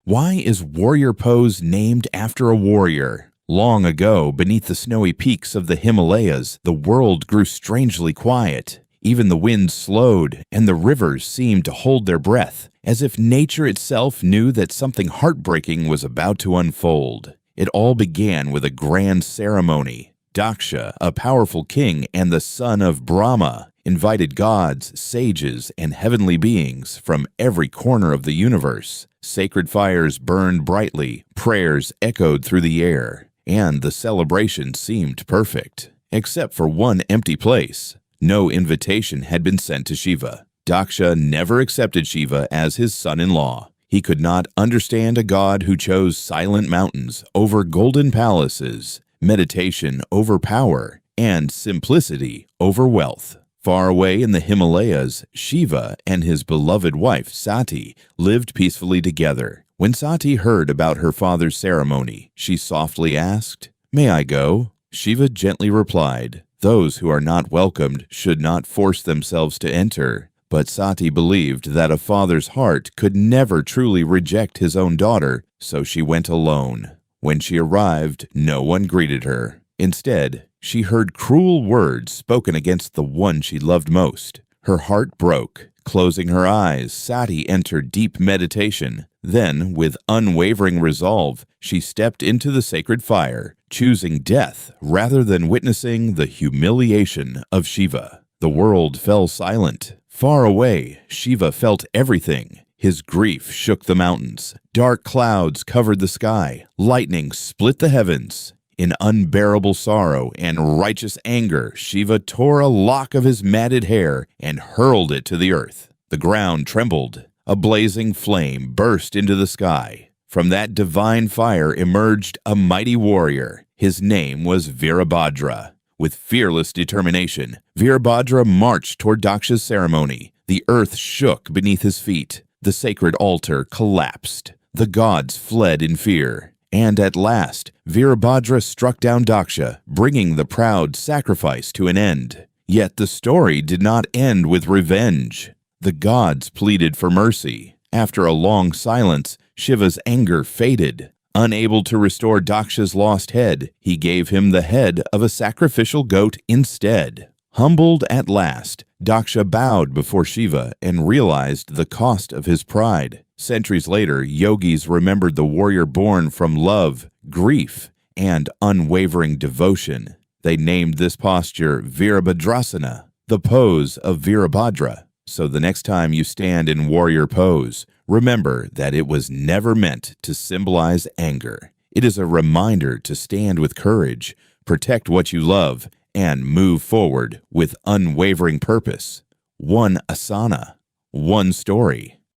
Why is warrior pose named after a warrior? Long ago, beneath the snowy peaks of the Himalayas, the world grew strangely quiet. Even the wind slowed, and the rivers seemed to hold their breath, as if nature itself knew that something heartbreaking was about to unfold. It all began with a grand ceremony. Daksha, a powerful king and the son of Brahma, invited gods, sages, and heavenly beings from every corner of the universe. Sacred fires burned brightly, prayers echoed through the air, and the celebration seemed perfect, except for one empty place. No invitation had been sent to Shiva. Daksha never accepted Shiva as his son-in-law. He could not understand a god who chose silent mountains over golden palaces, meditation over power, and simplicity over wealth. Far away in the Himalayas, Shiva and his beloved wife Sati lived peacefully together. When Sati heard about her father's ceremony, she softly asked, "May I go?" Shiva gently replied, "Those who are not welcomed should not force themselves to enter." But Sati believed that a father's heart could never truly reject his own daughter, so she went alone. When she arrived, no one greeted her. Instead, she heard cruel words spoken against the one she loved most. Her heart broke. Closing her eyes, Sati entered deep meditation. Then, with unwavering resolve, she stepped into the sacred fire, choosing death rather than witnessing the humiliation of Shiva. The world fell silent. Far away, Shiva felt everything. His grief shook the mountains. Dark clouds covered the sky. Lightning split the heavens. In unbearable sorrow and righteous anger, Shiva tore a lock of his matted hair and hurled it to the earth. The ground trembled. A blazing flame burst into the sky. From that divine fire emerged a mighty warrior. His name was Virabhadra. With fearless determination, Virabhadra marched toward Daksha's ceremony. The earth shook beneath his feet. The sacred altar collapsed. The gods fled in fear. And at last, Virabhadra struck down Daksha, bringing the proud sacrifice to an end. Yet the story did not end with revenge. The gods pleaded for mercy. After a long silence, Shiva's anger faded. Unable to restore Daksha's lost head, he gave him the head of a sacrificial goat instead. Humbled at last, Daksha bowed before Shiva and realized the cost of his pride. Centuries later, yogis remembered the warrior born from love, grief, and unwavering devotion. They named this posture Virabhadrasana, the pose of Virabhadra. So the next time you stand in warrior pose, remember that it was never meant to symbolize anger. It is a reminder to stand with courage, protect what you love, and move forward with unwavering purpose. One asana, one story.